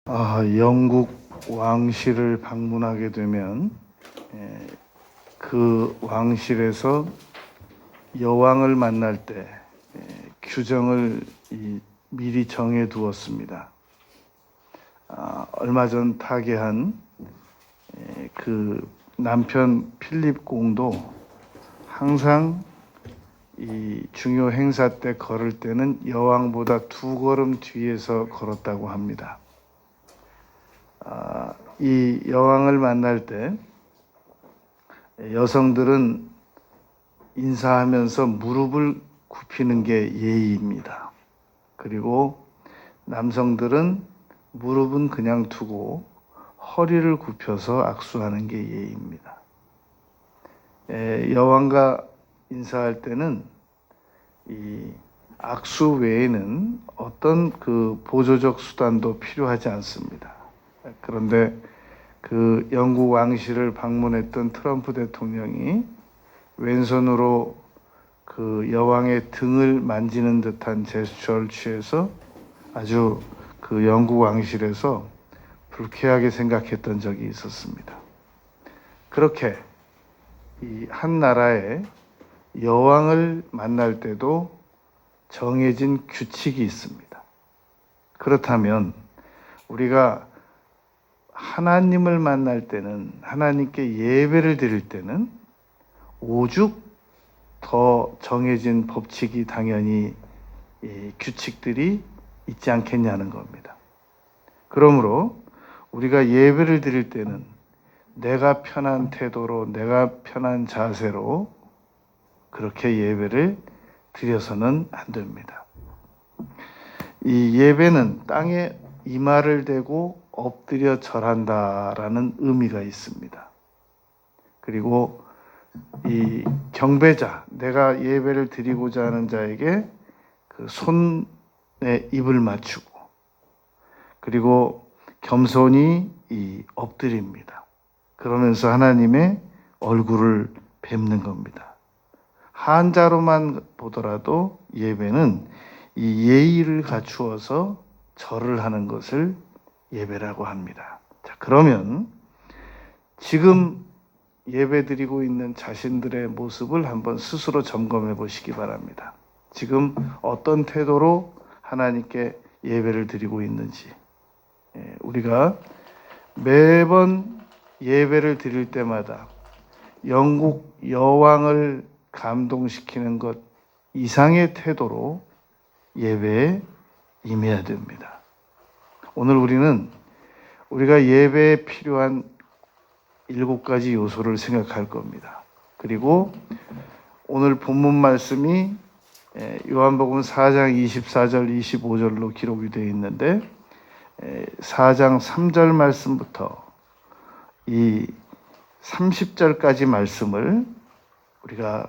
영국 왕실을 방문하게 되면 그 왕실에서 여왕을 만날 때 규정을 미리 정해 두었습니다. 얼마 전 타계한 그 남편 필립 공도 항상 이 중요 행사 때 걸을 때는 여왕보다 2걸음 뒤에서 걸었다고 합니다. 이 여왕을 만날 때 여성들은 인사하면서 무릎을 굽히는 게 예의입니다. 그리고 남성들은 무릎은 그냥 두고 허리를 굽혀서 악수하는 게 예의입니다. 여왕과 인사할 때는 이 악수 외에는 어떤 그 보조적 수단도 필요하지 않습니다. 그런데 그 영국 왕실을 방문했던 트럼프 대통령이 왼손으로 그 여왕의 등을 만지는 듯한 제스처를 취해서 아주 그 영국 왕실에서 불쾌하게 생각했던 적이 있었습니다. 그렇게 이 한 나라의 여왕을 만날 때도 정해진 규칙이 있습니다. 그렇다면 우리가 하나님을 만날 때는, 하나님께 예배를 드릴 때는 오죽 더 정해진 법칙이 당연히 규칙들이 있지 않겠냐는 겁니다. 그러므로 우리가 예배를 드릴 때는 내가 편한 태도로, 내가 편한 자세로 그렇게 예배를 드려서는 안 됩니다. 이 예배는 땅에 이마를 대고 엎드려 절한다라는 의미가 있습니다. 그리고 이 경배자, 내가 예배를 드리고자 하는 자에게 그 손에 입을 맞추고, 그리고 겸손히 엎드립니다. 그러면서 하나님의 얼굴을 뵙는 겁니다. 한자로만 보더라도 예배는 이 예의를 갖추어서 절을 하는 것을 예배라고 합니다. 자, 그러면 지금 예배드리고 있는 자신들의 모습을 한번 스스로 점검해 보시기 바랍니다. 지금 어떤 태도로 하나님께 예배를 드리고 있는지. 우리가 매번 예배를 드릴 때마다 영국 여왕을 감동시키는 것 이상의 태도로 예배에 임해야 됩니다. 오늘 우리는 우리가 예배에 필요한 7가지 요소를 생각할 겁니다. 그리고 오늘 본문 말씀이 요한복음 4장 24절 25절로 기록이 되어 있는데 4장 3절 말씀부터 이 30절까지 말씀을 우리가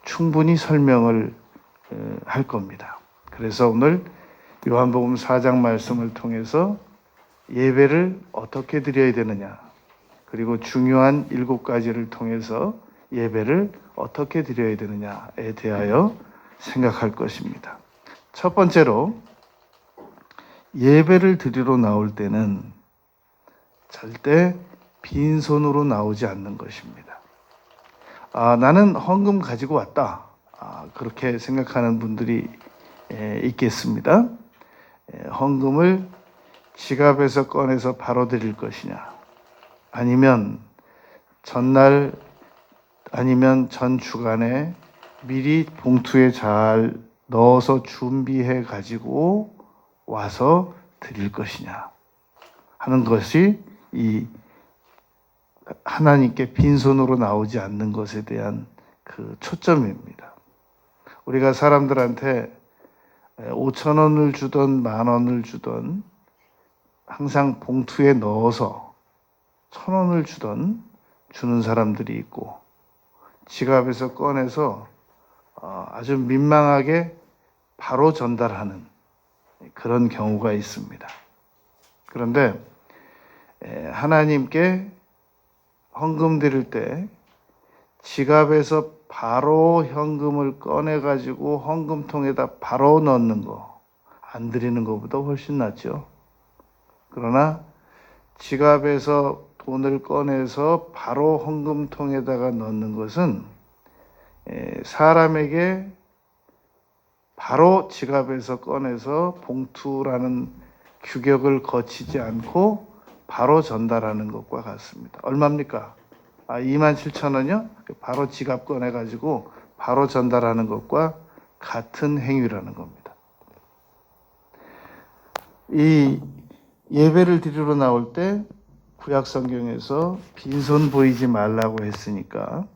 충분히 설명을 할 겁니다. 그래서 오늘 요한복음 4장 말씀을 통해서 예배를 어떻게 드려야 되느냐, 그리고 중요한 7가지를 통해서 예배를 어떻게 드려야 되느냐에 대하여 생각할 것입니다. 첫 번째로 예배를 드리러 나올 때는 절대 빈손으로 나오지 않는 것입니다. 나는 헌금 가지고 왔다. 그렇게 생각하는 분들이 있겠습니다. 헌금을 지갑에서 꺼내서 바로 드릴 것이냐, 아니면 전날 아니면 전 주간에 미리 봉투에 잘 넣어서 준비해 가지고 와서 드릴 것이냐 하는 것이 이 하나님께 빈손으로 나오지 않는 것에 대한 그 초점입니다. 우리가 사람들한테 5,000원을 주던 10,000원을 주던 항상 봉투에 넣어서 1,000원을 주는 사람들이 있고, 지갑에서 꺼내서 아주 민망하게 바로 전달하는 그런 경우가 있습니다. 그런데 하나님께 헌금 드릴 때 지갑에서 바로 현금을 꺼내가지고 헌금통에다 바로 넣는 거, 안 드리는 것보다 훨씬 낫죠. 그러나 지갑에서 돈을 꺼내서 바로 헌금통에다가 넣는 것은 사람에게 바로 지갑에서 꺼내서 봉투라는 규격을 거치지 않고 바로 전달하는 것과 같습니다. 얼마입니까? 27,000원이요? 바로 지갑 꺼내가지고 바로 전달하는 것과 같은 행위라는 겁니다. 이 예배를 드리러 나올 때 구약 성경에서 빈손 보이지 말라고 했으니까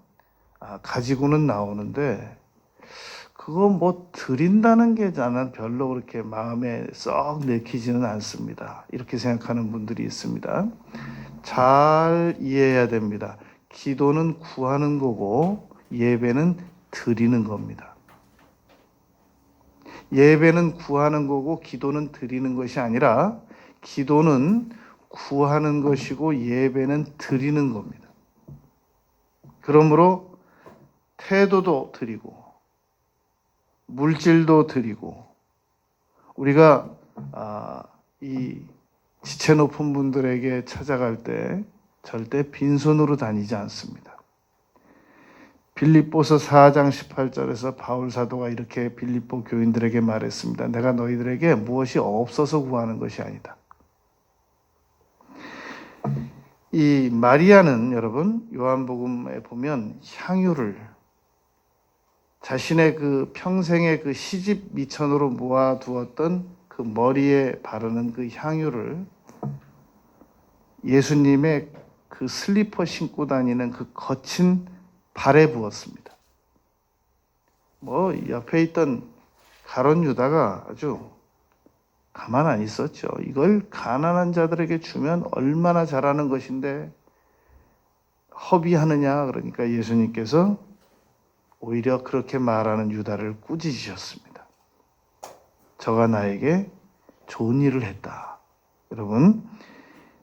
가지고는 나오는데 그거 뭐 드린다는 게 나는 별로 그렇게 마음에 썩 내키지는 않습니다. 이렇게 생각하는 분들이 있습니다. 잘 이해해야 됩니다. 기도는 구하는 거고 예배는 드리는 겁니다. 예배는 구하는 거고 기도는 드리는 것이 아니라 기도는 구하는 것이고 예배는 드리는 겁니다. 그러므로 태도도 드리고 물질도 드리고 우리가 이 지체 높은 분들에게 찾아갈 때 절대 빈손으로 다니지 않습니다. 빌립보서 4장 18절에서 바울 사도가 이렇게 빌립보 교인들에게 말했습니다. 내가 너희들에게 무엇이 없어서 구하는 것이 아니다. 이 마리아는 여러분 요한복음에 보면 향유를 자신의 그 평생의 그 시집 미천으로 모아두었던 그 머리에 바르는 그 향유를 예수님의 그 슬리퍼 신고 다니는 그 거친 발에 부었습니다. 옆에 있던 가룟 유다가 아주 가만 안 있었죠. 이걸 가난한 자들에게 주면 얼마나 잘하는 것인데 허비하느냐. 그러니까 예수님께서 오히려 그렇게 말하는 유다를 꾸짖으셨습니다. 저가 나에게 좋은 일을 했다. 여러분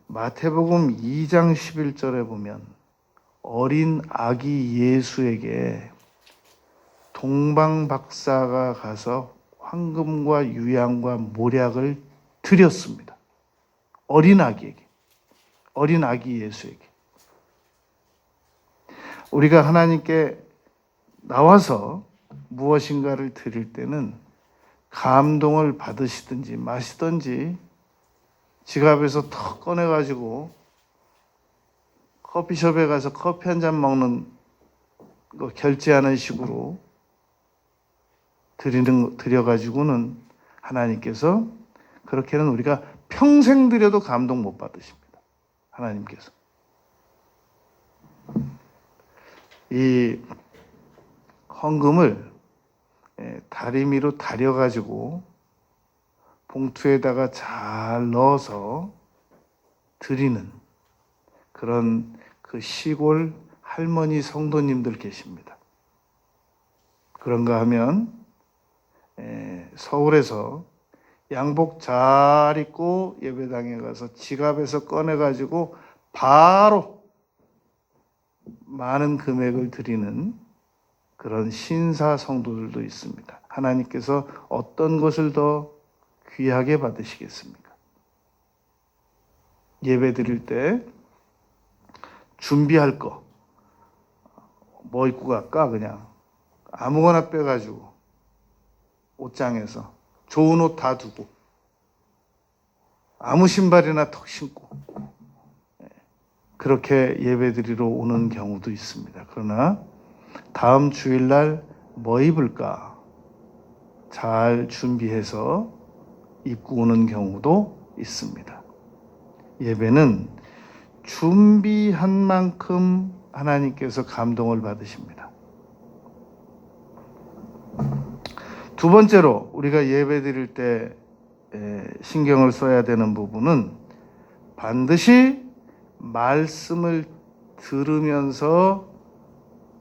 마태복음 2장 11절에 보면 어린 아기 예수에게 동방박사가 가서 황금과 유향과 모략을 드렸습니다. 어린 아기에게, 어린 아기 예수에게. 우리가 하나님께 나와서 무엇인가를 드릴 때는 감동을 받으시든지 마시든지 지갑에서 턱 꺼내가지고 커피숍에 가서 커피 한 잔 먹는 거 결제하는 식으로 드려가지고는 하나님께서 그렇게는 우리가 평생 드려도 감동 못 받으십니다. 하나님께서. 이 헌금을 다리미로 다려가지고 봉투에다가 잘 넣어서 드리는 그런 그 시골 할머니 성도님들 계십니다. 그런가 하면 서울에서 양복 잘 입고 예배당에 가서 지갑에서 꺼내가지고 바로 많은 금액을 드리는 그런 신사 성도들도 있습니다. 하나님께서 어떤 것을 더 귀하게 받으시겠습니까? 예배 드릴 때 준비할 거 뭐 입고 갈까? 그냥 아무거나 빼가지고 옷장에서 좋은 옷 다 두고 아무 신발이나 턱 신고 그렇게 예배드리러 오는 경우도 있습니다. 그러나 다음 주일날 뭐 입을까? 잘 준비해서 입고 오는 경우도 있습니다. 예배는 준비한 만큼 하나님께서 감동을 받으십니다. 두 번째로 우리가 예배 드릴 때 신경을 써야 되는 부분은 반드시 말씀을 들으면서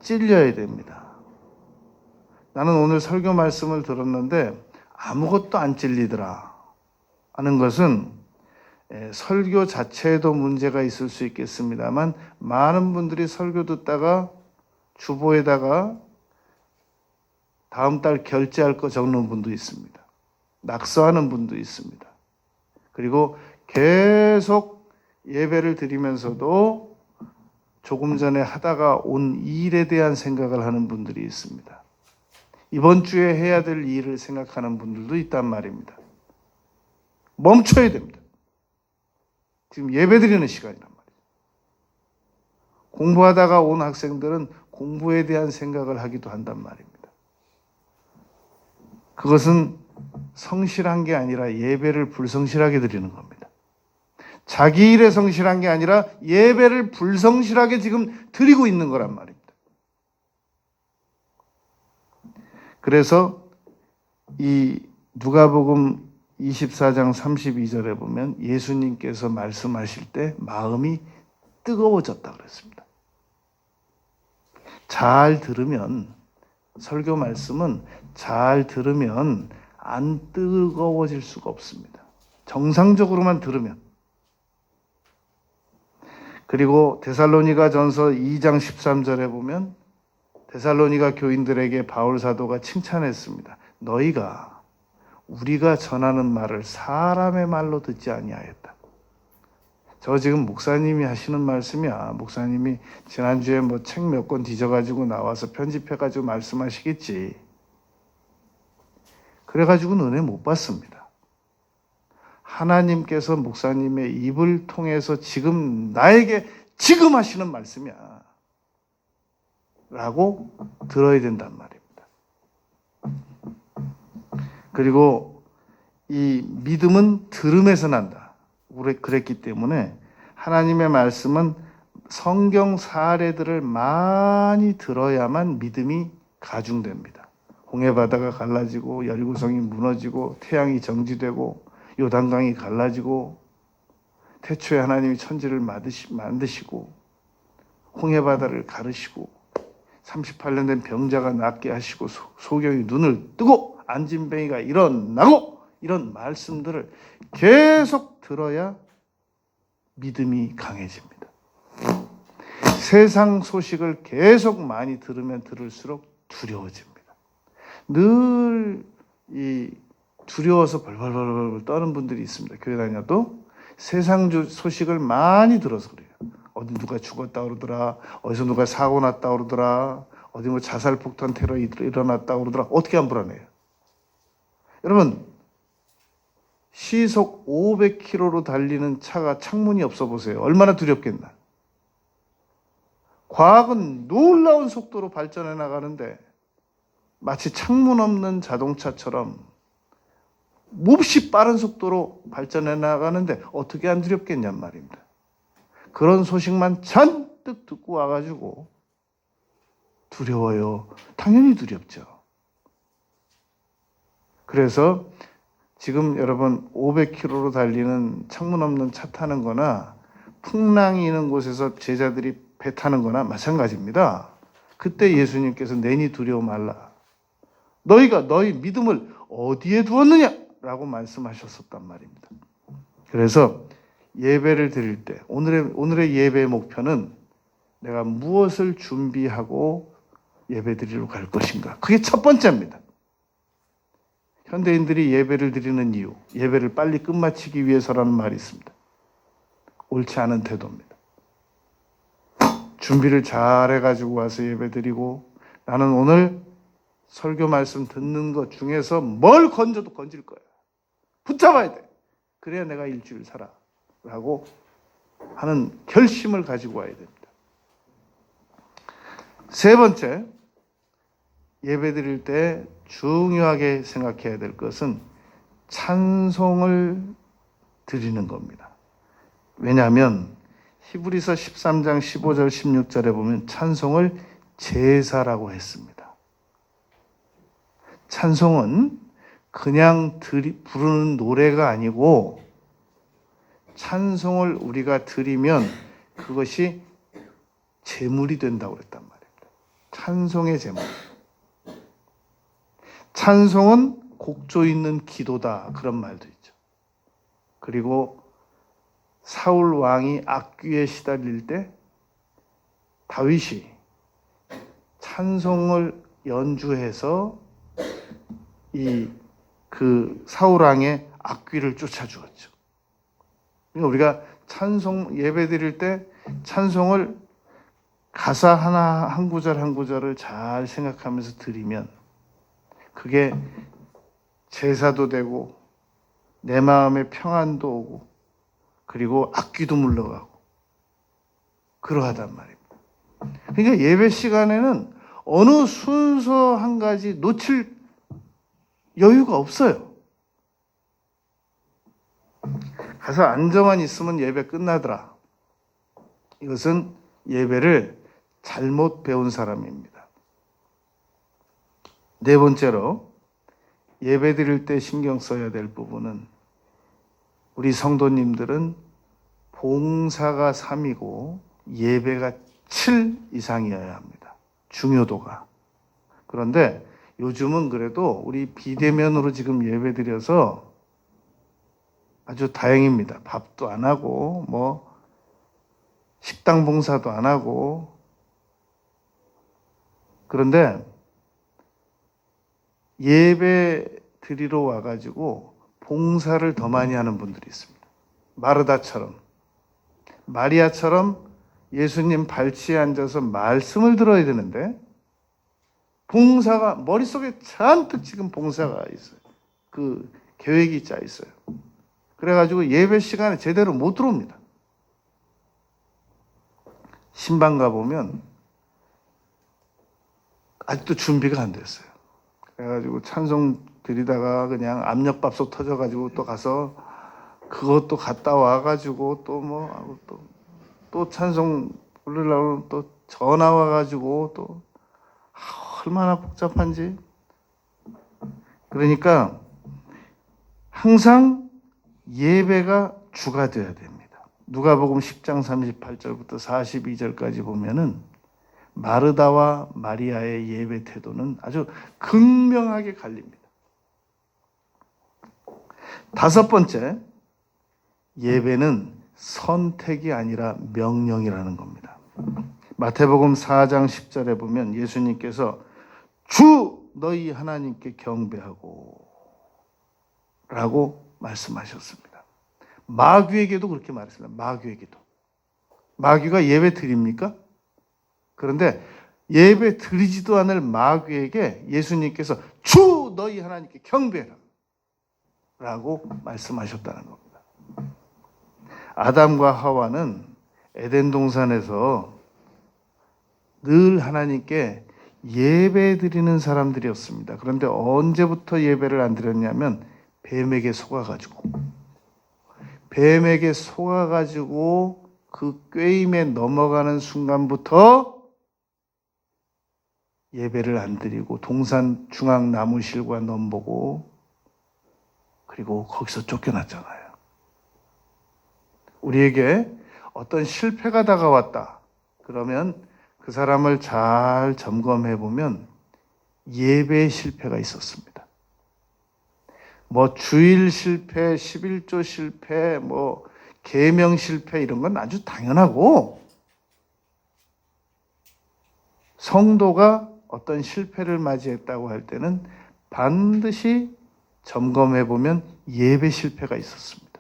찔려야 됩니다. 나는 오늘 설교 말씀을 들었는데 아무것도 안 찔리더라 하는 것은 설교 자체에도 문제가 있을 수 있겠습니다만 많은 분들이 설교 듣다가 주보에다가 다음 달 결제할 거 적는 분도 있습니다. 낙서하는 분도 있습니다. 그리고 계속 예배를 드리면서도 조금 전에 하다가 온 일에 대한 생각을 하는 분들이 있습니다. 이번 주에 해야 될 일을 생각하는 분들도 있단 말입니다. 멈춰야 됩니다. 지금 예배 드리는 시간이란 말이에요. 공부하다가 온 학생들은 공부에 대한 생각을 하기도 한단 말입니다. 그것은 성실한 게 아니라 예배를 불성실하게 드리는 겁니다. 자기 일에 성실한 게 아니라 예배를 불성실하게 지금 드리고 있는 거란 말입니다. 그래서 이 누가복음 24장 32절에 보면 예수님께서 말씀하실 때 마음이 뜨거워졌다 그랬습니다. 잘 들으면, 설교 말씀은 잘 들으면 안 뜨거워질 수가 없습니다. 정상적으로만 들으면. 그리고 데살로니가 전서 2장 13절에 보면 데살로니가 교인들에게 바울 사도가 칭찬했습니다. 너희가 우리가 전하는 말을 사람의 말로 듣지 아니하였다. 저 지금 목사님이 하시는 말씀이야. 목사님이 지난주에 뭐 책 몇 권 뒤져가지고 나와서 편집해가지고 말씀하시겠지. 그래가지고는 은혜 못 받습니다. 하나님께서 목사님의 입을 통해서 지금 나에게 지금 하시는 말씀이야. 라고 들어야 된단 말입니다. 그리고 이 믿음은 들음에서 난다. 그랬기 때문에 하나님의 말씀은 성경 사례들을 많이 들어야만 믿음이 가중됩니다. 홍해바다가 갈라지고 여리고성이 무너지고 태양이 정지되고 요단강이 갈라지고 태초에 하나님이 천지를 만드시고 홍해바다를 가르시고 38년 된 병자가 낫게 하시고 소경이 눈을 뜨고 안진뱅이가 일어나고 이런 말씀들을 계속 들어야 믿음이 강해집니다. 세상 소식을 계속 많이 들으면 들을수록 두려워집니다. 늘 이 두려워서 벌벌벌 떠는 분들이 있습니다. 교회 다녀도 세상 소식을 많이 들어서 그래요. 어디 누가 죽었다 그러더라. 어디서 누가 사고 났다 그러더라. 어디 뭐 자살 폭탄 테러 일어났다 그러더라. 어떻게 안 불안해요? 여러분, 시속 500km로 달리는 차가 창문이 없어 보세요. 얼마나 두렵겠나. 과학은 놀라운 속도로 발전해 나가는데 마치 창문 없는 자동차처럼 몹시 빠른 속도로 발전해 나가는데 어떻게 안 두렵겠냔 말입니다. 그런 소식만 잔뜩 듣고 와가지고 두려워요. 당연히 두렵죠. 그래서 지금 여러분 500km로 달리는 창문 없는 차 타는 거나 풍랑이 있는 곳에서 제자들이 배 타는 거나 마찬가지입니다. 그때 예수님께서 내니 두려워 말라. 너희가 너희 믿음을 어디에 두었느냐? 라고 말씀하셨었단 말입니다. 그래서 예배를 드릴 때 오늘의 예배의 목표는 내가 무엇을 준비하고 예배 드리러 갈 것인가. 그게 첫 번째입니다. 현대인들이 예배를 드리는 이유, 예배를 빨리 끝마치기 위해서라는 말이 있습니다. 옳지 않은 태도입니다. 준비를 잘 해가지고 와서 예배 드리고 나는 오늘 설교 말씀 듣는 것 중에서 뭘 건져도 건질 거야. 붙잡아야 돼. 그래야 내가 일주일 살아. 라고 하는 결심을 가지고 와야 됩니다. 세 번째, 예배 드릴 때 중요하게 생각해야 될 것은 찬송을 드리는 겁니다. 왜냐하면 히브리서 13장 15절 16절에 보면 찬송을 제사라고 했습니다. 찬송은 그냥 부르는 노래가 아니고 찬송을 우리가 드리면 그것이 제물이 된다고 그랬단 말입니다. 찬송의 제물. 찬송은 곡조 있는 기도다. 그런 말도 있죠. 그리고 사울 왕이 악귀에 시달릴 때 다윗이 찬송을 연주해서 그 사울 왕의 악귀를 쫓아주었죠. 그러니까 우리가 찬송 예배 드릴 때 찬송을 가사 하나 한 구절 한 구절을 잘 생각하면서 드리면 그게 제사도 되고 내 마음에 평안도 오고 그리고 악귀도 물러가고 그러하단 말입니다. 그러니까 예배 시간에는 어느 순서 한 가지 놓칠 여유가 없어요. 가서 앉아만 있으면 예배 끝나더라. 이것은 예배를 잘못 배운 사람입니다. 네 번째로 예배 드릴 때 신경 써야 될 부분은 우리 성도님들은 봉사가 3이고 예배가 7 이상이어야 합니다. 중요도가. 그런데 요즘은 그래도 우리 비대면으로 지금 예배 드려서 아주 다행입니다. 밥도 안 하고 뭐 식당 봉사도 안 하고 그런데 예배 드리러 와가지고 봉사를 더 많이 하는 분들이 있습니다. 마르다처럼 마리아처럼 예수님 발치에 앉아서 말씀을 들어야 되는데 봉사가 머릿속에 잔뜩 지금 봉사가 있어요. 그 계획이 짜 있어요. 그래가지고 예배 시간에 제대로 못 들어옵니다. 신방 가보면 아직도 준비가 안 됐어요. 그래가지고 찬송 드리다가 그냥 압력밥솥 터져가지고 또 가서 그것도 갔다 와가지고 또 찬송 부르려고 또 전화 와가지고 또 얼마나 복잡한지. 그러니까 항상 예배가 주가 되어야 됩니다. 누가복음 10장 38절부터 42절까지 보면은 마르다와 마리아의 예배 태도는 아주 극명하게 갈립니다. 다섯 번째, 예배는 선택이 아니라 명령이라는 겁니다. 마태복음 4장 10절에 보면 예수님께서 주 너희 하나님께 경배하고 라고 말씀하셨습니다. 마귀에게도 그렇게 말했습니다. 마귀에게도. 마귀가 예배 드립니까? 그런데 예배 드리지도 않을 마귀에게 예수님께서 주 너희 하나님께 경배하라 라고 말씀하셨다는 겁니다. 아담과 하와는 에덴 동산에서 늘 하나님께 예배 드리는 사람들이었습니다. 그런데 언제부터 예배를 안 드렸냐면 뱀에게 속아가지고 그 꾀임에 넘어가는 순간부터 예배를 안 드리고 동산 중앙 나무실과 넘보고 그리고 거기서 쫓겨났잖아요. 우리에게 어떤 실패가 다가왔다. 그러면 그 사람을 잘 점검해 보면 예배의 실패가 있었습니다. 뭐 주일 실패, 11조 실패, 뭐 계명 실패 이런 건 아주 당연하고 성도가 어떤 실패를 맞이했다고 할 때는 반드시 점검해 보면 예배 실패가 있었습니다.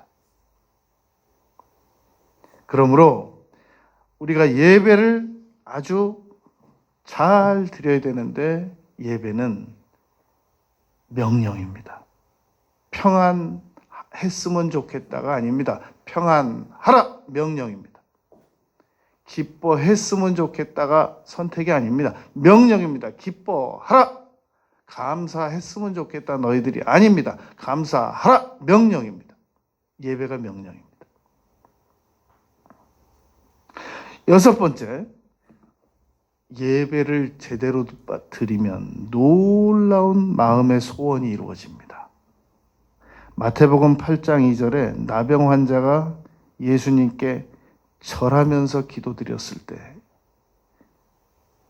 그러므로 우리가 예배를 아주 잘 드려야 되는데 예배는 명령입니다. 평안했으면 좋겠다가 아닙니다. 평안하라 명령입니다. 기뻐했으면 좋겠다가 선택이 아닙니다. 명령입니다. 기뻐하라. 감사했으면 좋겠다 너희들이 아닙니다. 감사하라 명령입니다. 예배가 명령입니다. 여섯 번째, 예배를 제대로 드리면 놀라운 마음의 소원이 이루어집니다. 마태복음 8장 2절에 나병 환자가 예수님께 절하면서 기도드렸을 때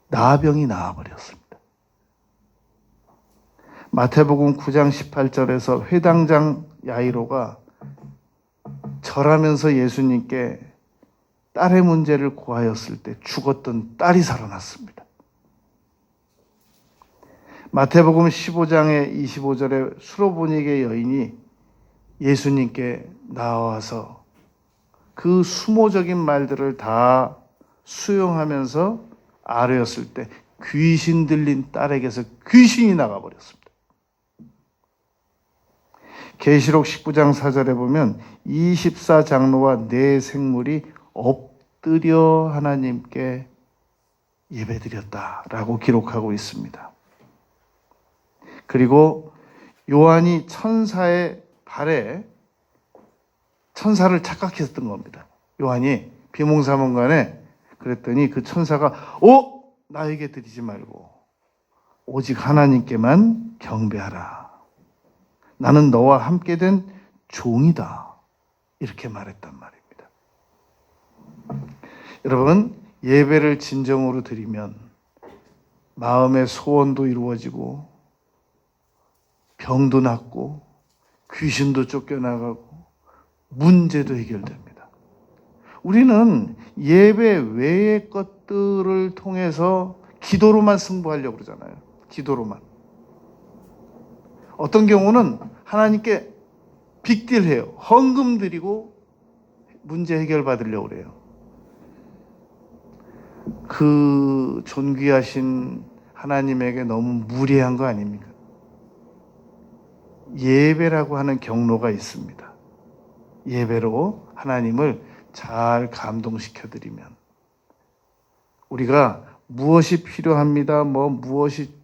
나병이 나아버렸습니다. 마태복음 9장 18절에서 회당장 야이로가 절하면서 예수님께 딸의 문제를 고하였을 때 죽었던 딸이 살아났습니다. 마태복음 15장의 25절에 수로보니게 여인이 예수님께 나와서 그 수모적인 말들을 다 수용하면서 아뢰었을 때 귀신 들린 딸에게서 귀신이 나가버렸습니다. 계시록 19장 4절에 보면 24장로와 네 생물이 엎드려 하나님께 예배드렸다라고 기록하고 있습니다. 그리고 요한이 천사의 발에 천사를 착각했던 겁니다. 요한이 비몽사몽간에 그랬더니 그 천사가 나에게 드리지 말고 오직 하나님께만 경배하라. 나는 너와 함께 된 종이다. 이렇게 말했단 말입니다. 여러분, 예배를 진정으로 드리면 마음의 소원도 이루어지고 병도 낫고 귀신도 쫓겨나가고 문제도 해결됩니다. 우리는 예배 외의 것들을 통해서 기도로만 승부하려고 그러잖아요. 기도로만. 어떤 경우는 하나님께 빅딜해요. 헌금 드리고 문제 해결 받으려고 그래요. 그 존귀하신 하나님에게 너무 무례한 거 아닙니까? 예배라고 하는 경로가 있습니다. 예배로 하나님을 잘 감동시켜 드리면 우리가 무엇이 필요합니다, 무엇이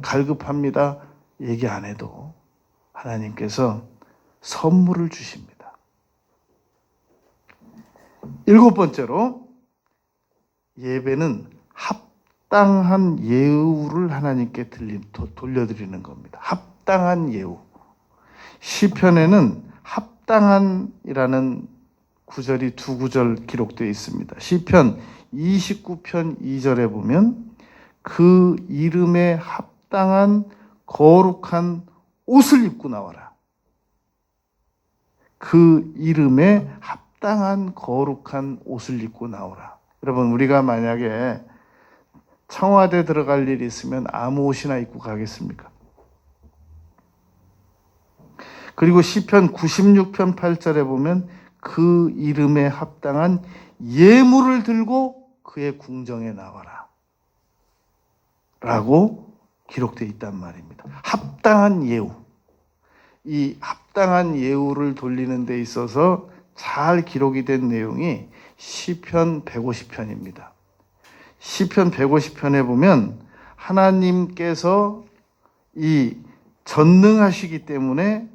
갈급합니다 얘기 안 해도 하나님께서 선물을 주십니다. 7번째로 예배는 합당한 예우를 하나님께 돌려드리는 겁니다. 합당한 예우. 시편에는 합당한이라는 구절이 2구절 기록되어 있습니다. 시편 29편 2절에 보면 그 이름에 합당한 거룩한 옷을 입고 나와라. 그 이름에 합당한 거룩한 옷을 입고 나오라. 여러분, 우리가 만약에 청와대 들어갈 일이 있으면 아무 옷이나 입고 가겠습니까? 그리고 시편 96편 8절에 보면 그 이름에 합당한 예물을 들고 그의 궁정에 나와라 라고 기록되어 있단 말입니다. 합당한 예우. 이 합당한 예우를 돌리는 데 있어서 잘 기록이 된 내용이 시편 150편입니다. 시편 150편에 보면 하나님께서 이 전능하시기 때문에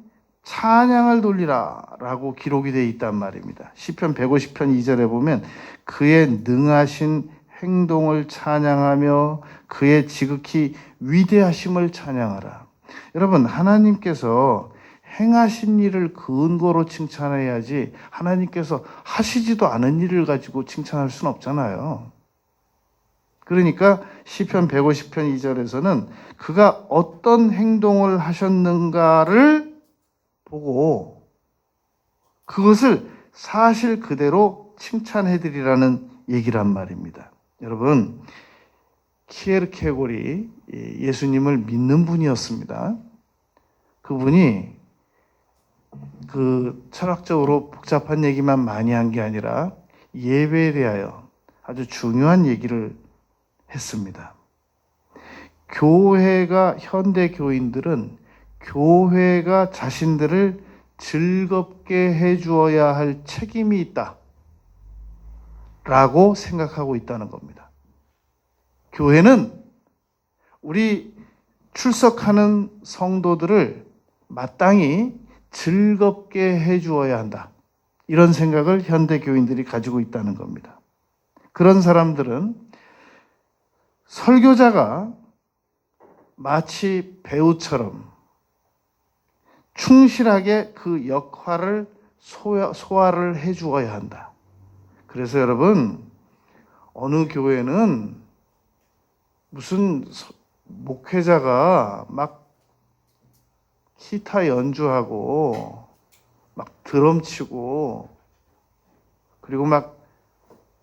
찬양을 돌리라 라고 기록이 되어 있단 말입니다. 시편 150편 2절에 보면 그의 능하신 행동을 찬양하며 그의 지극히 위대하심을 찬양하라. 여러분, 하나님께서 행하신 일을 근거로 칭찬해야지 하나님께서 하시지도 않은 일을 가지고 칭찬할 수는 없잖아요. 그러니까 시편 150편 2절에서는 그가 어떤 행동을 하셨는가를 보고 그것을 사실 그대로 칭찬해드리라는 얘기란 말입니다. 여러분, 키에르케고리 예수님을 믿는 분이었습니다. 그분이 그 철학적으로 복잡한 얘기만 많이 한 게 아니라 예배에 대하여 아주 중요한 얘기를 했습니다. 현대 교인들은 교회가 자신들을 즐겁게 해주어야 할 책임이 있다 라고 생각하고 있다는 겁니다. 교회는 우리 출석하는 성도들을 마땅히 즐겁게 해주어야 한다. 이런 생각을 현대 교인들이 가지고 있다는 겁니다. 그런 사람들은 설교자가 마치 배우처럼 충실하게 그 역할을 소화를 해주어야 한다. 그래서 여러분, 어느 교회는 무슨 목회자가 막 기타 연주하고 막 드럼 치고 그리고 막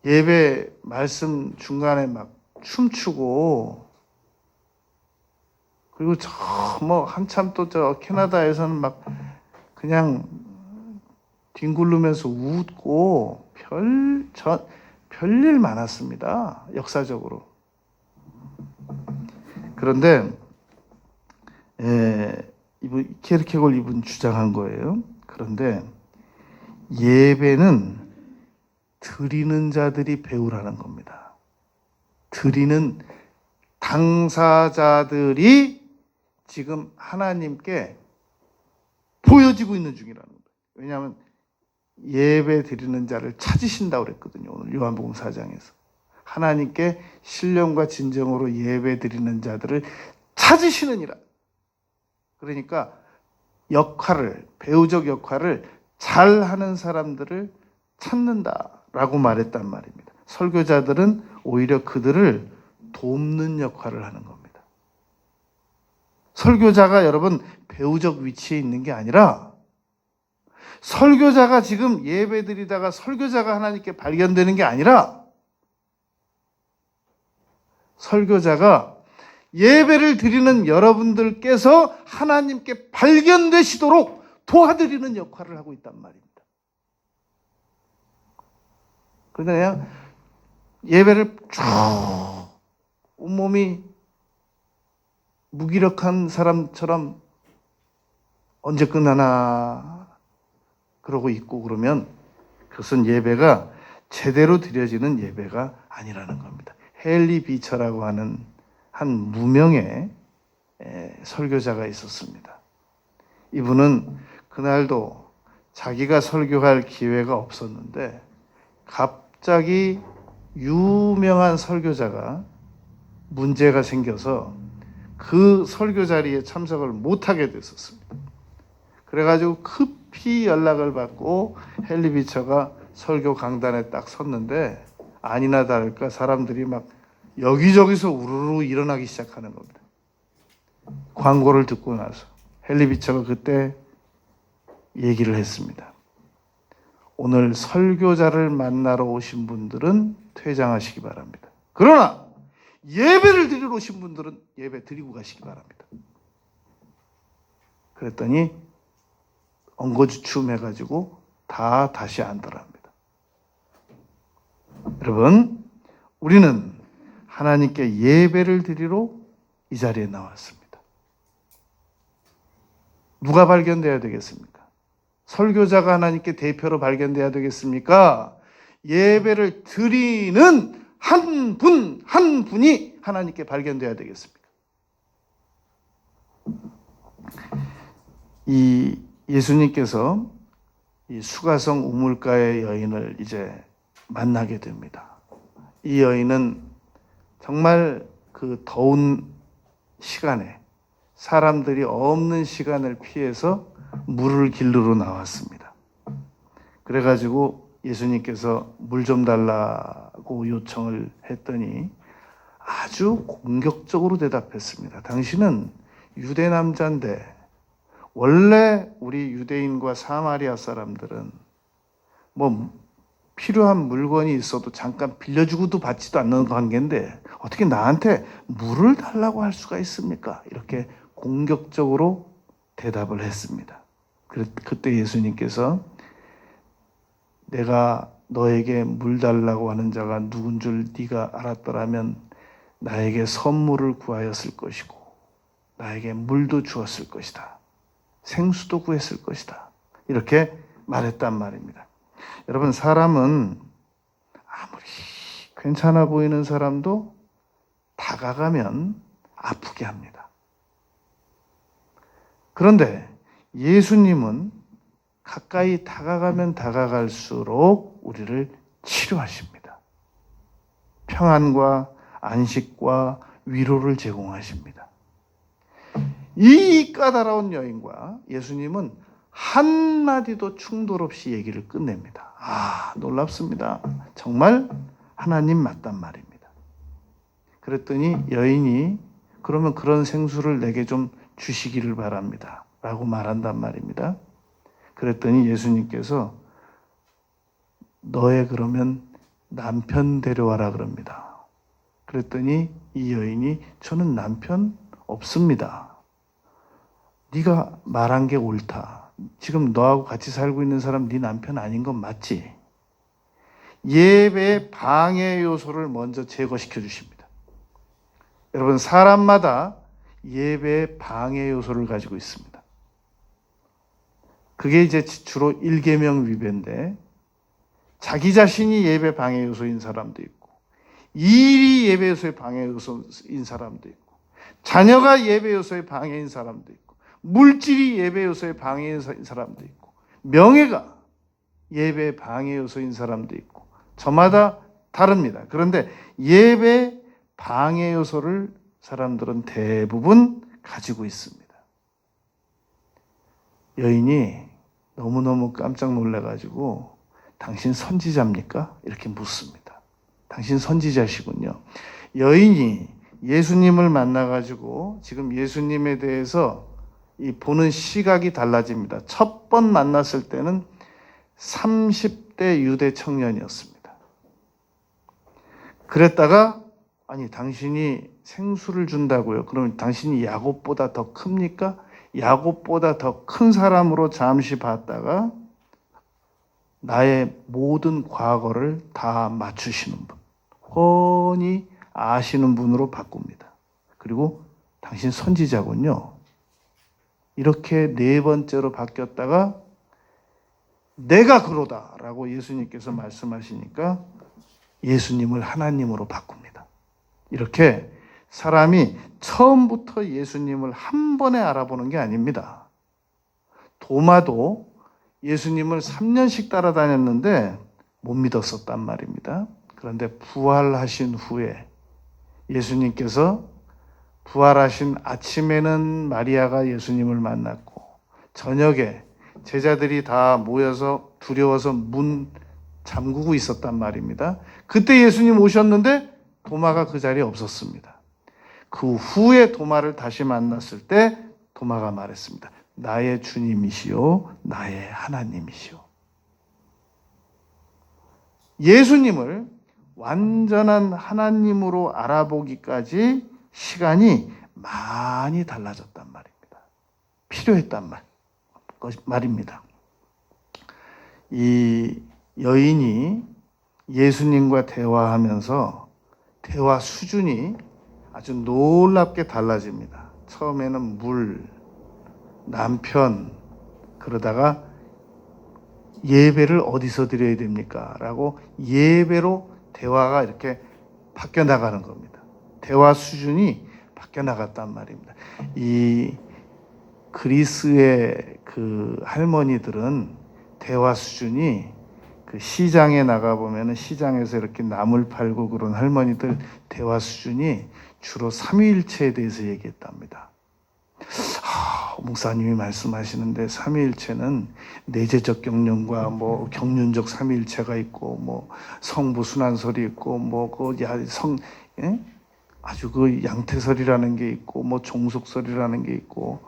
예배 말씀 중간에 막 춤추고 그리고 한참 또 캐나다에서는 막 그냥 뒹굴르면서 웃고 별일 많았습니다. 역사적으로. 그런데 키에르케고르 이분 주장한 거예요. 그런데 예배는 드리는 자들이 배우라는 겁니다. 드리는 당사자들이 지금 하나님께 보여지고 있는 중이라는 거예요. 왜냐하면 예배 드리는 자를 찾으신다고 그랬거든요. 오늘 요한복음 4장에서. 하나님께 신령과 진정으로 예배 드리는 자들을 찾으시느니라. 그러니까 배우적 역할을 잘하는 사람들을 찾는다라고 말했단 말입니다. 설교자들은 오히려 그들을 돕는 역할을 하는 겁니다. 설교자가 여러분 배우적 위치에 있는 게 아니라 설교자가 지금 예배 드리다가 설교자가 하나님께 발견되는 게 아니라 설교자가 예배를 드리는 여러분들께서 하나님께 발견되시도록 도와드리는 역할을 하고 있단 말입니다. 그런데 그냥 예배를 쭉 온몸이 무기력한 사람처럼 언제 끝나나 그러고 있고 그러면 그것은 예배가 제대로 드려지는 예배가 아니라는 겁니다. 헨리 비처라고 하는 한 무명의 설교자가 있었습니다. 이분은 그날도 자기가 설교할 기회가 없었는데 갑자기 유명한 설교자가 문제가 생겨서 그 설교 자리에 참석을 못하게 됐었습니다. 그래가지고 급히 연락을 받고 헨리 비처가 설교 강단에 딱 섰는데 아니나 다를까 사람들이 막 여기저기서 우르르 일어나기 시작하는 겁니다. 광고를 듣고 나서 헨리 비처가 그때 얘기를 했습니다. 오늘 설교자를 만나러 오신 분들은 퇴장하시기 바랍니다. 그러나 예배를 드리러 오신 분들은 예배 드리고 가시기 바랍니다. 그랬더니 엉거주춤해가지고 다시 앉더랍니다. 여러분, 우리는 하나님께 예배를 드리러 이 자리에 나왔습니다. 누가 발견돼야 되겠습니까? 설교자가 하나님께 대표로 발견돼야 되겠습니까? 예배를 드리는 한 분이 하나님께 발견돼야 되겠습니까? 이 예수님께서 이 수가성 우물가의 여인을 이제 만나게 됩니다. 이 여인은 정말 그 더운 시간에 사람들이 없는 시간을 피해서 물을 길르러 나왔습니다. 그래가지고 예수님께서 물 좀 달라고 요청을 했더니 아주 공격적으로 대답했습니다. 당신은 유대 남자인데 원래 우리 유대인과 사마리아 사람들은 뭐 필요한 물건이 있어도 잠깐 빌려주고도 받지도 않는 관계인데 어떻게 나한테 물을 달라고 할 수가 있습니까? 이렇게 공격적으로 대답을 했습니다. 그때 예수님께서 내가 너에게 물 달라고 하는 자가 누군 줄 네가 알았더라면 나에게 선물을 구하였을 것이고 나에게 물도 주었을 것이다. 생수도 구했을 것이다. 이렇게 말했단 말입니다. 여러분, 사람은 아무리 괜찮아 보이는 사람도 다가가면 아프게 합니다. 그런데 예수님은 가까이 다가가면 다가갈수록 우리를 치료하십니다. 평안과 안식과 위로를 제공하십니다. 이 까다로운 여인과 예수님은 한마디도 충돌 없이 얘기를 끝냅니다. 놀랍습니다. 정말 하나님 맞단 말입니다. 그랬더니 여인이 그러면 그런 생수를 내게 좀 주시기를 바랍니다. 라고 말한단 말입니다. 그랬더니 예수님께서 너의 그러면 남편 데려와라 그럽니다. 그랬더니 이 여인이 저는 남편 없습니다. 네가 말한 게 옳다. 지금 너하고 같이 살고 있는 사람 네 남편 아닌 건 맞지? 예배의 방해 요소를 먼저 제거시켜 주십니다. 여러분, 사람마다 예배의 방해 요소를 가지고 있습니다. 그게 이제 주로 일계명 위배인데, 자기 자신이 예배 방해 요소인 사람도 있고, 일이 예배 요소의 방해 요소인 사람도 있고, 자녀가 예배 요소의 방해인 사람도 있고, 물질이 예배 요소의 방해인 사람도 있고, 명예가 예배 방해 요소인 사람도 있고, 저마다 다릅니다. 그런데 예배 방해 요소를 사람들은 대부분 가지고 있습니다. 여인이 너무너무 깜짝 놀라가지고 당신 선지자입니까? 이렇게 묻습니다. 당신 선지자시군요. 여인이 예수님을 만나가지고 지금 예수님에 대해서 이 보는 시각이 달라집니다. 첫 번 만났을 때는 30대 유대 청년이었습니다. 그랬다가 아니 당신이 생수를 준다고요. 그러면 당신이 야곱보다 더 큽니까? 야곱보다 더 큰 사람으로 잠시 봤다가 나의 모든 과거를 다 맞추시는 분, 훤히 아시는 분으로 바꿉니다. 그리고 당신 선지자군요. 이렇게 네 번째로 바뀌었다가 내가 그러다라고 예수님께서 말씀하시니까 예수님을 하나님으로 바꿉니다. 이렇게 사람이 처음부터 예수님을 한 번에 알아보는 게 아닙니다. 도마도 예수님을 3년씩 따라다녔는데 못 믿었었단 말입니다. 그런데 부활하신 후에 예수님께서 부활하신 아침에는 마리아가 예수님을 만났고 저녁에 제자들이 다 모여서 두려워서 문 잠그고 있었단 말입니다. 그때 예수님 오셨는데 도마가 그 자리에 없었습니다. 그 후에 도마를 다시 만났을 때 도마가 말했습니다. 나의 주님이시요 나의 하나님이시요. 예수님을 완전한 하나님으로 알아보기까지 시간이 많이 달라졌단 말입니다. 필요했단 말입니다. 이 여인이 예수님과 대화하면서 대화 수준이 아주 놀랍게 달라집니다. 처음에는 물, 남편, 그러다가 예배를 어디서 드려야 됩니까? 라고 예배로 대화가 이렇게 바뀌어 나가는 겁니다. 대화 수준이 바뀌어 나갔단 말입니다. 이 그리스의 그 할머니들은 대화 수준이 그 시장에 나가보면 시장에서 이렇게 나물 팔고 그런 할머니들 대화 수준이 주로 삼위일체에 대해서 얘기했답니다. 목사님이 말씀하시는데 삼위일체는 내재적 경륜과 뭐 경륜적 삼위일체가 있고 뭐 성부 순환설이 있고 뭐 그 아주 그 양태설이라는 게 있고 뭐 종속설이라는 게 있고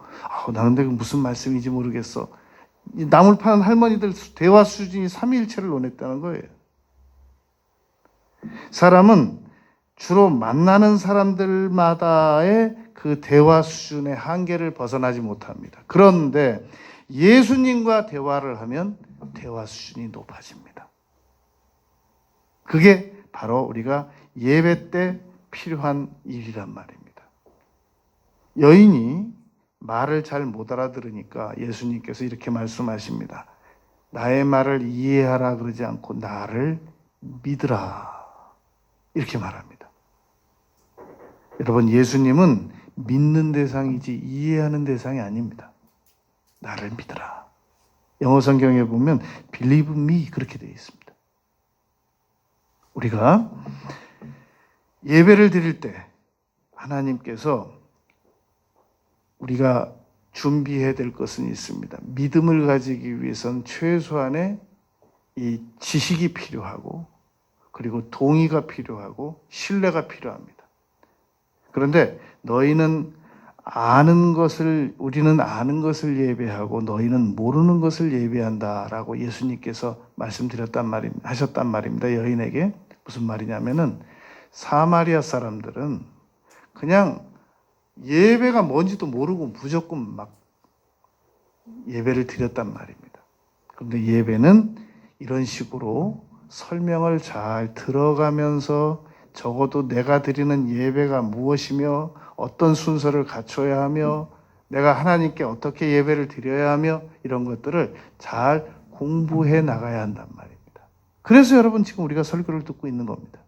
나는 근데 무슨 말씀인지 모르겠어. 나물 파는 할머니들 대화 수준이 삼위일체를 논했다는 거예요. 사람은 주로 만나는 사람들마다의 그 대화 수준의 한계를 벗어나지 못합니다. 그런데 예수님과 대화를 하면 대화 수준이 높아집니다. 그게 바로 우리가 예배 때 필요한 일이란 말입니다. 여인이 말을 잘 못 알아들으니까 예수님께서 이렇게 말씀하십니다. 나의 말을 이해하라 그러지 않고 나를 믿으라. 이렇게 말합니다. 여러분, 예수님은 믿는 대상이지 이해하는 대상이 아닙니다. 나를 믿으라. 영어 성경에 보면 believe me 그렇게 되어 있습니다. 우리가 예배를 드릴 때 하나님께서 우리가 준비해야 될 것은 있습니다. 믿음을 가지기 위해서는 최소한의 이 지식이 필요하고 그리고 동의가 필요하고 신뢰가 필요합니다. 그런데 너희는 우리는 아는 것을 예배하고 너희는 모르는 것을 예배한다라고 예수님께서 하셨단 말입니다. 여인에게 무슨 말이냐면은 사마리아 사람들은 그냥 예배가 뭔지도 모르고 무조건 막 예배를 드렸단 말입니다. 그런데 예배는 이런 식으로 설명을 잘 들어가면서 적어도 내가 드리는 예배가 무엇이며 어떤 순서를 갖춰야 하며 내가 하나님께 어떻게 예배를 드려야 하며 이런 것들을 잘 공부해 나가야 한단 말입니다. 그래서 여러분 지금 우리가 설교를 듣고 있는 겁니다.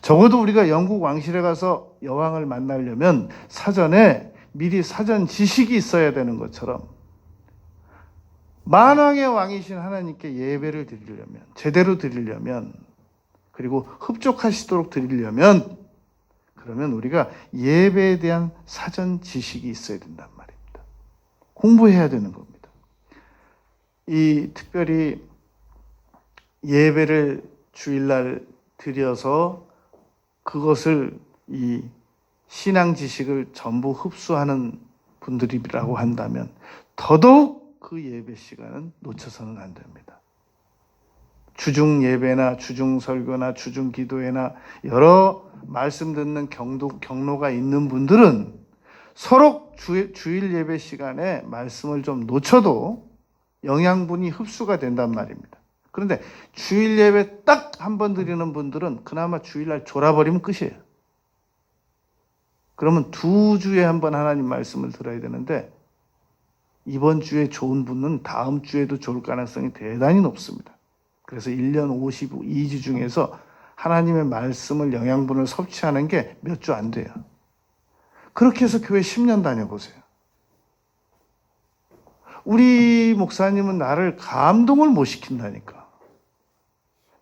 적어도 우리가 영국 왕실에 가서 여왕을 만나려면 사전에 미리 사전 지식이 있어야 되는 것처럼 만왕의 왕이신 하나님께 예배를 드리려면, 제대로 드리려면, 그리고 흡족하시도록 드리려면, 그러면 우리가 예배에 대한 사전 지식이 있어야 된단 말입니다. 공부해야 되는 겁니다. 이 특별히 예배를 주일날 드려서 그것을 이 신앙 지식을 전부 흡수하는 분들이라고 한다면 더더욱 그 예배 시간은 놓쳐서는 안 됩니다. 주중 예배나 주중 설교나 주중 기도회나 여러 말씀 듣는 경로가 있는 분들은 서로 주일 예배 시간에 말씀을 좀 놓쳐도 영양분이 흡수가 된단 말입니다. 그런데 주일 예배 딱 한 번 드리는 분들은 그나마 주일날 졸아버리면 끝이에요. 그러면 2주에 한 번 하나님 말씀을 들어야 되는데 이번 주에 좋은 분은 다음 주에도 좋을 가능성이 대단히 높습니다. 그래서 1년 52주 중에서 하나님의 말씀을 영양분을 섭취하는 게 몇 주 안 돼요. 그렇게 해서 교회 10년 다녀보세요. 우리 목사님은 나를 감동을 못 시킨다니까.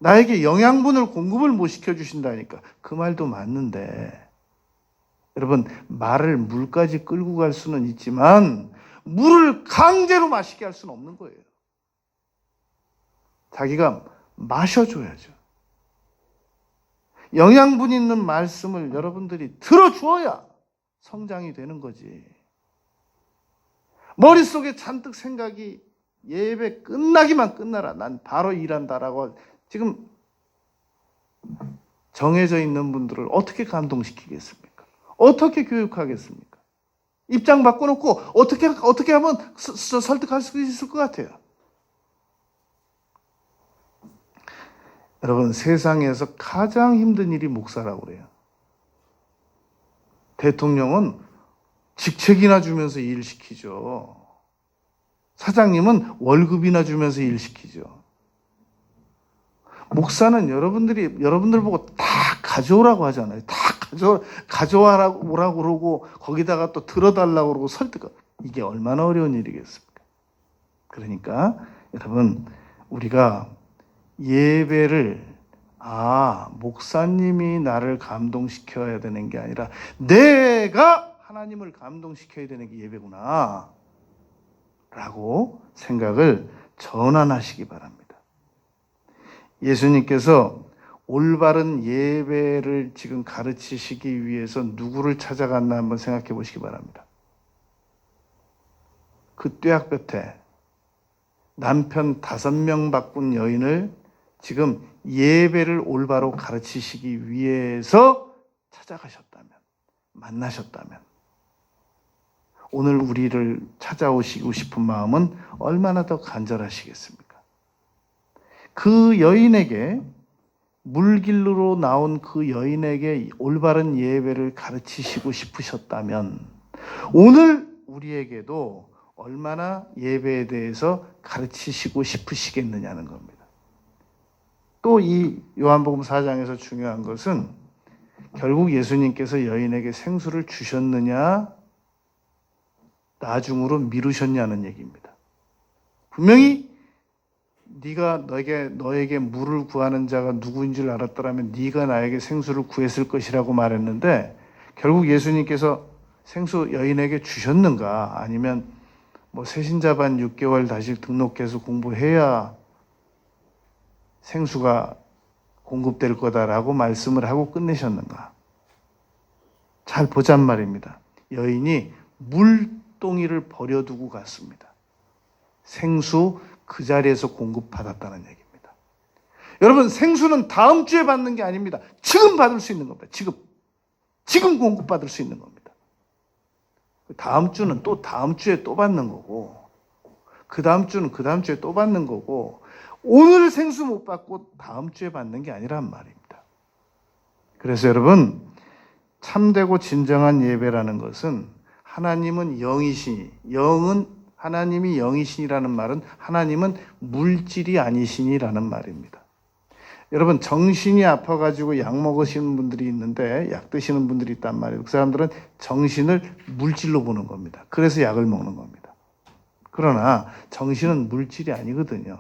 나에게 영양분을 공급을 못 시켜주신다니까. 그 말도 맞는데 여러분 말을 물까지 끌고 갈 수는 있지만 물을 강제로 마시게 할 수는 없는 거예요. 자기가 마셔줘야죠. 영양분 있는 말씀을 여러분들이 들어주어야 성장이 되는 거지. 머릿속에 잔뜩 생각이 예배 끝나기만 끝나라. 난 바로 일한다라고 지금 정해져 있는 분들을 어떻게 감동시키겠습니까? 어떻게 교육하겠습니까? 입장 바꿔놓고 어떻게 하면 설득할 수 있을 것 같아요? 여러분 세상에서 가장 힘든 일이 목사라고 그래요. 대통령은 직책이나 주면서 일시키죠. 사장님은 월급이나 주면서 일시키죠. 목사는 여러분들 보고 다 가져오라고 하잖아요. 다 가져오라고 그러고 거기다가 또 들어달라고 그러고 설득하고. 이게 얼마나 어려운 일이겠습니까? 그러니까 여러분 우리가 예배를 목사님이 나를 감동시켜야 되는 게 아니라 내가 하나님을 감동시켜야 되는 게 예배구나 라고 생각을 전환하시기 바랍니다. 예수님께서 올바른 예배를 지금 가르치시기 위해서 누구를 찾아갔나 한번 생각해 보시기 바랍니다. 그 뙤약볕에 남편 5명 바꾼 여인을 지금 예배를 올바로 가르치시기 위해서 찾아가셨다면, 만나셨다면 오늘 우리를 찾아오시고 싶은 마음은 얼마나 더 간절하시겠습니까? 그 여인에게 물길로 나온 그 여인에게 올바른 예배를 가르치시고 싶으셨다면 오늘 우리에게도 얼마나 예배에 대해서 가르치시고 싶으시겠느냐는 겁니다. 또 이 요한복음 4장에서 중요한 것은 결국 예수님께서 여인에게 생수를 주셨느냐 나중으로 미루셨냐는 얘기입니다. 분명히 네가 너에게 물을 구하는 자가 누구인 줄 알았더라면 네가 나에게 생수를 구했을 것이라고 말했는데 결국 예수님께서 생수 여인에게 주셨는가 아니면 새신자반 6개월 다시 등록해서 공부해야 생수가 공급될 거다라고 말씀을 하고 끝내셨는가? 잘 보잔 말입니다. 여인이 물동이를 버려두고 갔습니다. 생수 그 자리에서 공급받았다는 얘기입니다. 여러분 생수는 다음 주에 받는 게 아닙니다. 지금 받을 수 있는 겁니다. 지금 공급받을 수 있는 겁니다. 다음 주는 또 다음 주에 또 받는 거고 그 다음 주는 그 다음 주에 또 받는 거고, 오늘 생수 못 받고 다음 주에 받는 게 아니란 말입니다. 그래서 여러분, 참되고 진정한 예배라는 것은 하나님은 영이시니, 하나님이 영이신이라는 말은 하나님은 물질이 아니시니라는 말입니다. 여러분, 정신이 아파가지고 약 먹으시는 분들이 있는데, 약 드시는 분들이 있단 말이에요. 그 사람들은 정신을 물질로 보는 겁니다. 그래서 약을 먹는 겁니다. 그러나 정신은 물질이 아니거든요.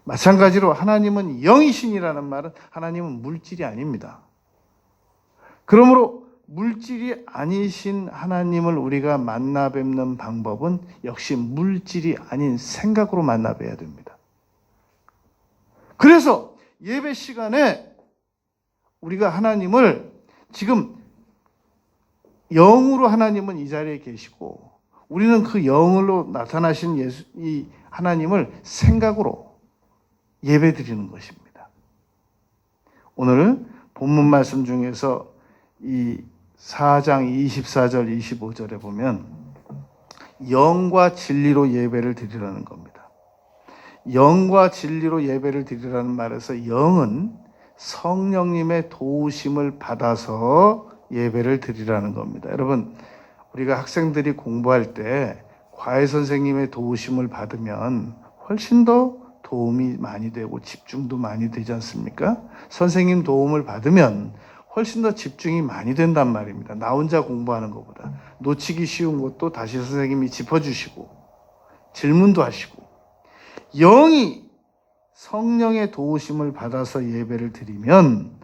마찬가지로 하나님은 영이신이라는 말은 하나님은 물질이 아닙니다. 그러므로 물질이 아니신 하나님을 우리가 만나 뵙는 방법은 역시 물질이 아닌 생각으로 만나 뵈야 됩니다. 그래서 예배 시간에 우리가 하나님을 지금 영으로 하나님은 이 자리에 계시고 우리는 그 영으로 나타나신 이 하나님을 생각으로 예배 드리는 것입니다. 오늘 본문 말씀 중에서 이 4장 24절 25절에 보면 영과 진리로 예배를 드리라는 겁니다. 영과 진리로 예배를 드리라는 말에서 영은 성령님의 도우심을 받아서 예배를 드리라는 겁니다. 여러분, 우리가 학생들이 공부할 때 과외 선생님의 도우심을 받으면 훨씬 더 도움이 많이 되고 집중도 많이 되지 않습니까? 선생님 도움을 받으면 훨씬 더 집중이 많이 된단 말입니다. 나 혼자 공부하는 것보다. 놓치기 쉬운 것도 다시 선생님이 짚어주시고 질문도 하시고, 영이 성령의 도우심을 받아서 예배를 드리면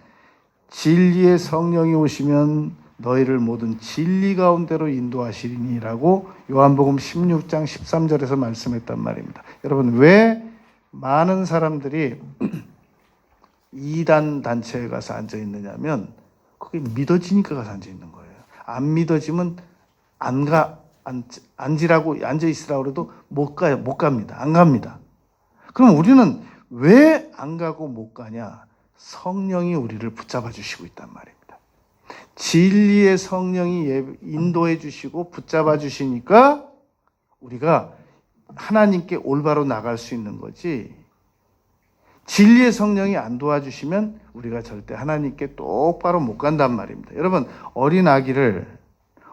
진리의 성령이 오시면 너희를 모든 진리 가운데로 인도하시리니라고 요한복음 16장 13절에서 말씀했단 말입니다. 여러분, 왜 많은 사람들이 이단 단체에 가서 앉아 있느냐면 그게 믿어지니까 가서 앉아 있는 거예요. 안 믿어지면 앉으라고 앉아 있으라고 그래도 못 갑니다. 안 갑니다. 그럼 우리는 왜 안 가고 못 가냐? 성령이 우리를 붙잡아 주시고 있단 말입니다. 진리의 성령이 인도해 주시고 붙잡아 주시니까 우리가 하나님께 올바로 나갈 수 있는 거지, 진리의 성령이 안 도와주시면 우리가 절대 하나님께 똑바로 못 간단 말입니다. 여러분, 어린 아기를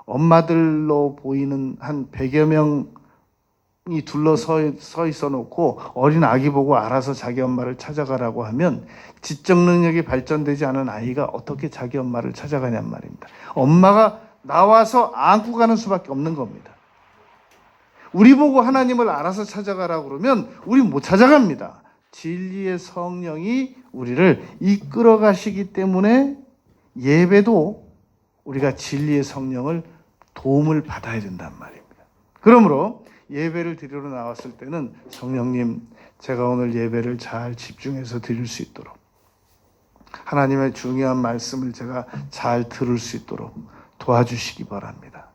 엄마들로 보이는 한 100여 명이 둘러서 있어 놓고 어린 아기 보고 알아서 자기 엄마를 찾아가라고 하면 지적 능력이 발전되지 않은 아이가 어떻게 자기 엄마를 찾아가냔 말입니다. 엄마가 나와서 안고 가는 수밖에 없는 겁니다. 우리 보고 하나님을 알아서 찾아가라고 그러면 우리 못 찾아갑니다. 진리의 성령이 우리를 이끌어 가시기 때문에 예배도 우리가 진리의 성령을 도움을 받아야 된단 말입니다. 그러므로 예배를 드리러 나왔을 때는 성령님, 제가 오늘 예배를 잘 집중해서 드릴 수 있도록, 하나님의 중요한 말씀을 제가 잘 들을 수 있도록 도와주시기 바랍니다.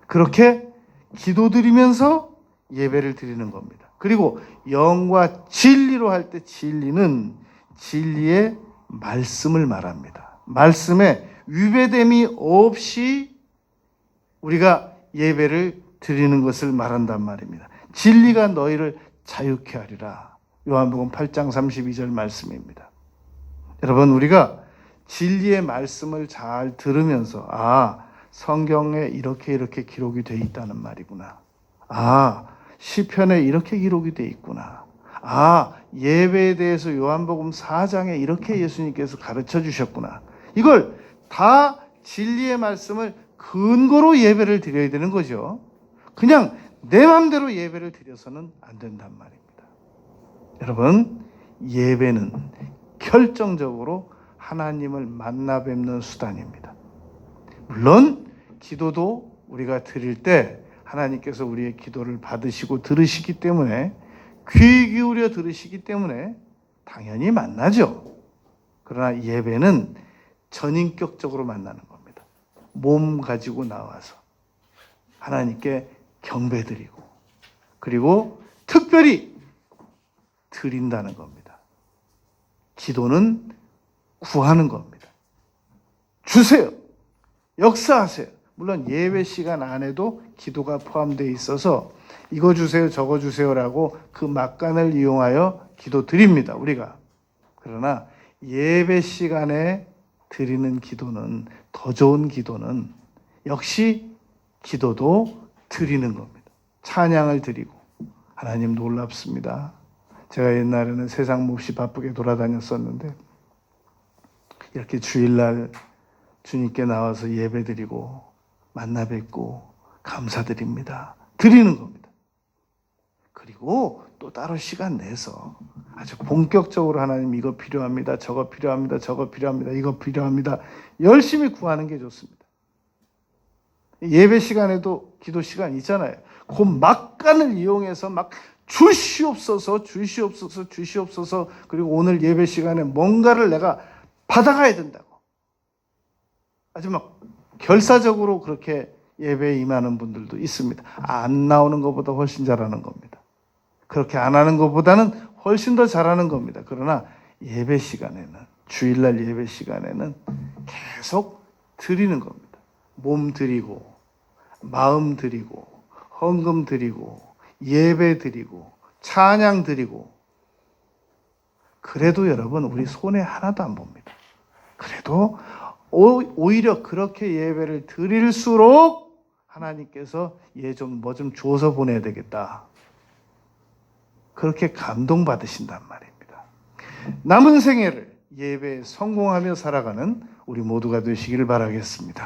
그렇게 기도드리면서 예배를 드리는 겁니다. 그리고 영과 진리로 할 때 진리는 진리의 말씀을 말합니다. 말씀에 위배됨이 없이 우리가 예배를 드리는 것을 말한단 말입니다. 진리가 너희를 자유케 하리라. 요한복음 8장 32절 말씀입니다. 여러분, 우리가 진리의 말씀을 잘 들으면서 성경에 이렇게 기록이 되어 있다는 말이구나. 시편에 이렇게 기록이 되어 있구나. 예배에 대해서 요한복음 4장에 이렇게 예수님께서 가르쳐 주셨구나. 이걸 다 진리의 말씀을 근거로 예배를 드려야 되는 거죠. 그냥 내 마음대로 예배를 드려서는 안 된단 말입니다. 여러분, 예배는 결정적으로 하나님을 만나 뵙는 수단입니다. 물론 기도도 우리가 드릴 때 하나님께서 우리의 기도를 받으시고 들으시기 때문에, 귀 기울여 들으시기 때문에 당연히 만나죠. 그러나 예배는 전인격적으로 만나는 겁니다. 몸 가지고 나와서 하나님께 경배드리고, 그리고 특별히 드린다는 겁니다. 기도는 구하는 겁니다. 주세요. 역사하세요. 물론 예배 시간 안에도 기도가 포함되어 있어서 이거 주세요, 저거 주세요라고 그 막간을 이용하여 기도 드립니다, 우리가. 그러나 예배 시간에 드리는 기도는, 더 좋은 기도는 역시 기도도 드리는 겁니다. 찬양을 드리고. 하나님 놀랍습니다. 제가 옛날에는 세상 몹시 바쁘게 돌아다녔었는데 이렇게 주일날 주님께 나와서 예배드리고 만나 뵙고 감사드립니다. 드리는 겁니다. 그리고 또 따로 시간 내서 아주 본격적으로 하나님 이거 필요합니다. 저거 필요합니다. 저거 필요합니다. 이거 필요합니다. 열심히 구하는 게 좋습니다. 예배 시간에도 기도 시간 있잖아요. 그 막간을 이용해서 막 주시옵소서, 주시옵소서, 주시옵소서. 그리고 오늘 예배 시간에 뭔가를 내가 받아가야 된다고. 아주 막 결사적으로 그렇게 예배에 임하는 분들도 있습니다. 안 나오는 것보다 훨씬 잘하는 겁니다. 그렇게 안 하는 것보다는 훨씬 더 잘하는 겁니다. 그러나 예배 시간에는, 주일날 예배 시간에는 계속 드리는 겁니다. 몸 드리고, 마음 드리고, 헌금 드리고, 예배 드리고, 찬양 드리고. 그래도 여러분, 우리 손에 하나도 안 봅니다. 그래도 오히려 그렇게 예배를 드릴수록 하나님께서 얘 좀 뭐 좀 줘서 보내야 되겠다. 그렇게 감동받으신단 말입니다. 남은 생애를 예배에 성공하며 살아가는 우리 모두가 되시기를 바라겠습니다.